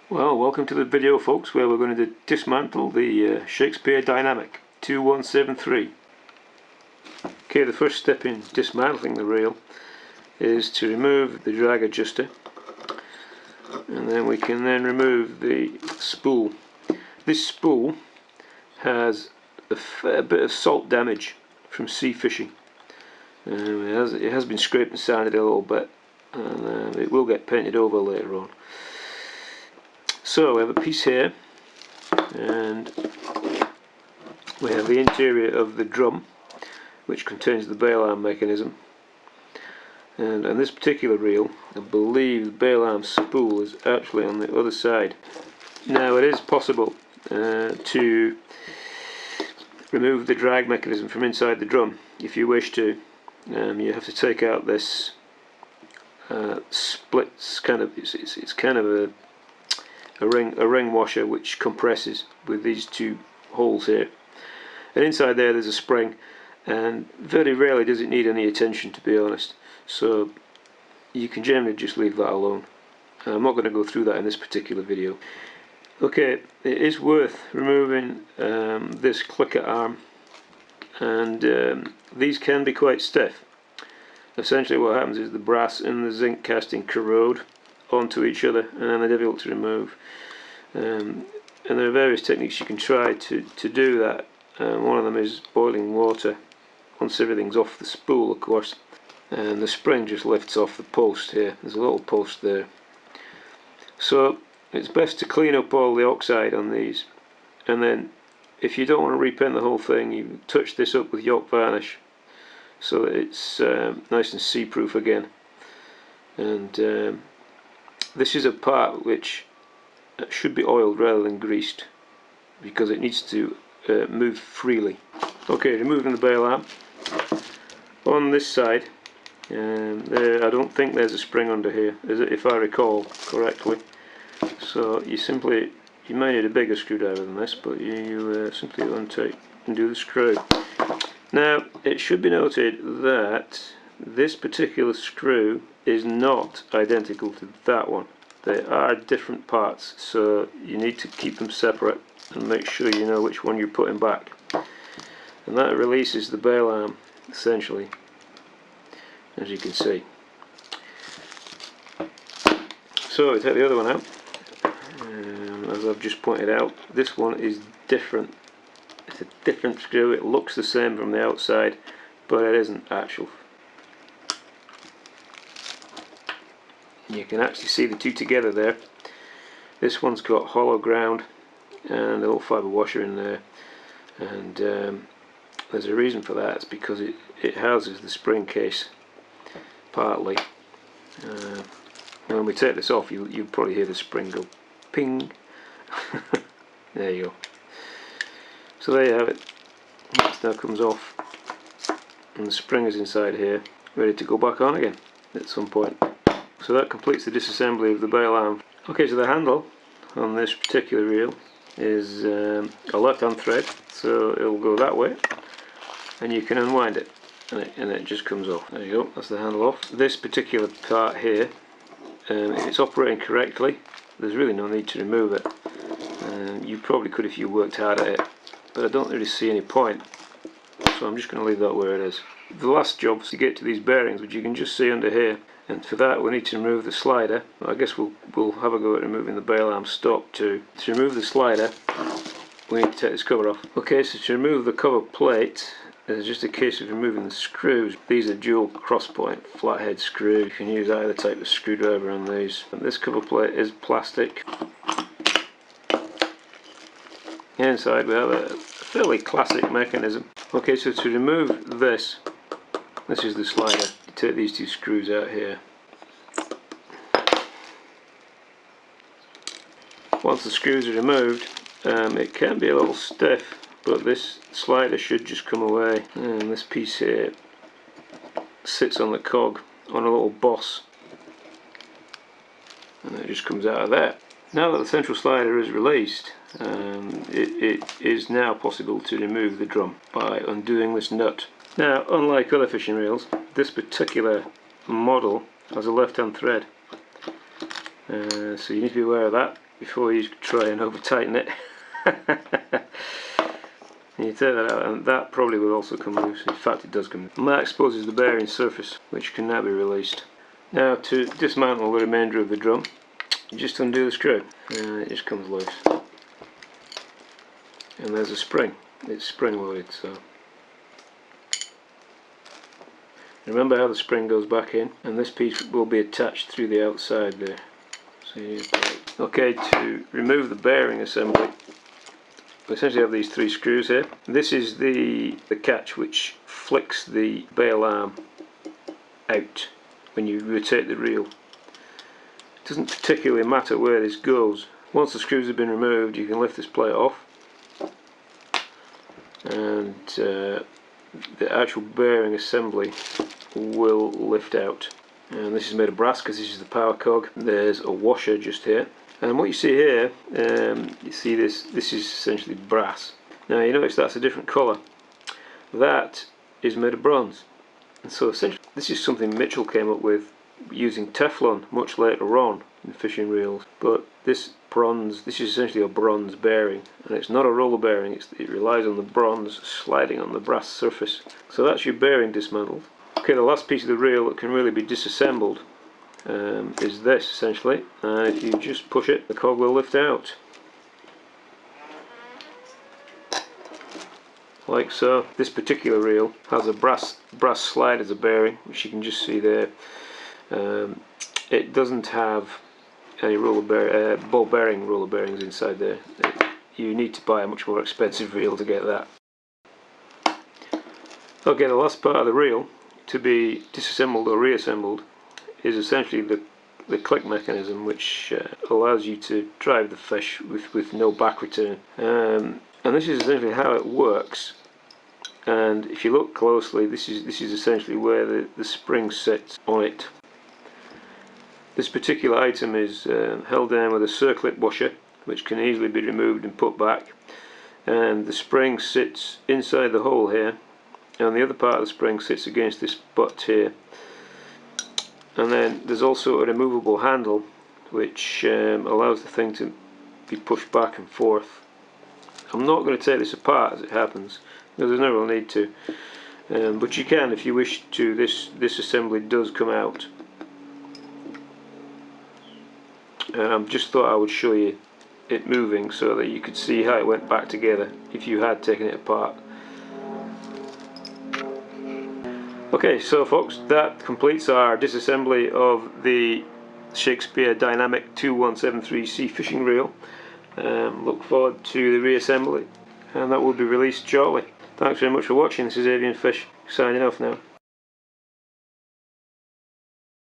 Well, welcome to the video, folks, where we're going to dismantle the Shakespeare Dynamic 2173. Okay, the first step in dismantling the reel is to remove the drag adjuster, and then we can remove the spool. This spool has a fair bit of salt damage from sea fishing. It has been scraped and sanded a little bit, and it will get painted over later on. So we have a piece here, and we have the interior of the drum, which contains the bail arm mechanism. And on this particular reel, I believe the bail arm spool is actually on the other side. Now, it is possible to remove the drag mechanism from inside the drum if you wish to. You have to take out this split. It's kind of a ring washer which compresses with these two holes here, and inside there's a spring, and very rarely does it need any attention, to be honest, so you can generally just leave that alone. I'm not going to go through that in this particular video. Okay, it is worth removing this clicker arm, and these can be quite stiff. Essentially what happens is the brass and the zinc casting corrode onto each other, and then they're difficult to remove. And there are various techniques you can try to do that. One of them is boiling water once everything's off the spool, of course, and the spring just lifts off the post here. There's a little post there. So it's best to clean up all the oxide on these, and then if you don't want to repaint the whole thing, you touch this up with York varnish so that it's nice and sea-proof again. And this is a part which should be oiled rather than greased, because it needs to move freely. Okay, removing the bail arm. On this side, I don't think there's a spring under here, if I recall correctly. So you might need a bigger screwdriver than this, but you simply undo the screw. Now, it should be noted that this particular screw is not identical to that one. They are different parts, so you need to keep them separate and make sure you know which one you're putting back. And that releases the bail arm, essentially, as you can see. So we take the other one out. As I've just pointed out, this one is different. It's a different screw. It looks the same from the outside, but it isn't actual. You can actually see the two together there. This one's got hollow ground and a little fibre washer in there, and there's a reason for that. It's because it houses the spring case partly. When we take this off, you'll probably hear the spring go ping. There you go. So there you have it. This now comes off, and the spring is inside here, ready to go back on again at some point. So that completes the disassembly of the bail arm. Okay, so the handle on this particular reel is a left-hand thread, so it'll go that way, and you can unwind it, and it just comes off. There you go, that's the handle off. This particular part here, if it's operating correctly, there's really no need to remove it. You probably could if you worked hard at it, but I don't really see any point, so I'm just going to leave that where it is. The last job is to get to these bearings, which you can just see under here. And for that we need to remove the slider. I guess we'll have a go at removing the bail arm stop too. To remove the slider, we need to take this cover off. Okay, so to remove the cover plate, it's just a case of removing the screws. These are dual cross-point flathead screws. You can use either type of screwdriver on these. And this cover plate is plastic. Inside we have a fairly classic mechanism. Okay, so to remove this is the slider. Take these two screws out here. Once the screws are removed, it can be a little stiff, but this slider should just come away, and this piece here sits on the cog on a little boss, and it just comes out of there. Now that the central slider is released, it is now possible to remove the drum by undoing this nut. Now, unlike other fishing reels, this particular model has a left-hand thread, so you need to be aware of that. before you try and over tighten it. And you take that out, and that probably will also come loose. In fact, it does come loose. And that exposes the bearing surface, which can now be released. Now, to dismantle the remainder of the drum, you just undo the screw, and it just comes loose. And there's a spring. It's spring loaded, so remember how the spring goes back in, and this piece will be attached through the outside there. Okay, to remove the bearing assembly, we essentially have these 3 screws here. This is the catch which flicks the bail arm out when you rotate the reel. It doesn't particularly matter where this goes. Once the screws have been removed, you can lift this plate off, and the actual bearing assembly will lift out. And this is made of brass because this is the power cog. There's a washer just here, and what you see here, you see this is essentially brass. Now you notice that's a different colour. That is made of bronze, and so essentially this is something Mitchell came up with using Teflon much later on in fishing reels. But this is essentially a bronze bearing, and it's not a roller bearing. It relies on the bronze sliding on the brass surface. So that's your bearing dismantled. Okay, the last piece of the reel that can really be disassembled is this essentially. If you just push it, the cog will lift out, like so. This particular reel has a brass slide as a bearing, which you can just see there. It doesn't have any ball bearing roller bearings inside there. You need to buy a much more expensive reel to get that. Okay, the last part of the reel to be disassembled or reassembled is essentially the click mechanism, which allows you to drive the fish with no back return. And this is essentially how it works. And if you look closely, this is essentially where the spring sits on it. This particular item is held down with a circlip washer, which can easily be removed and put back. And the spring sits inside the hole here, and the other part of the spring sits against this butt here. And then there's also a removable handle, which allows the thing to be pushed back and forth. I'm not going to take this apart as it happens, because there's no real need to. But you can if you wish to. This assembly does come out. Just thought I would show you it moving so that you could see how it went back together if you had taken it apart. Okay, so folks, that completes our disassembly of the Shakespeare Dynamic 2173C fishing reel. Look forward to the reassembly, and that will be released shortly. Thanks very much for watching. This is Avian Fish signing off now.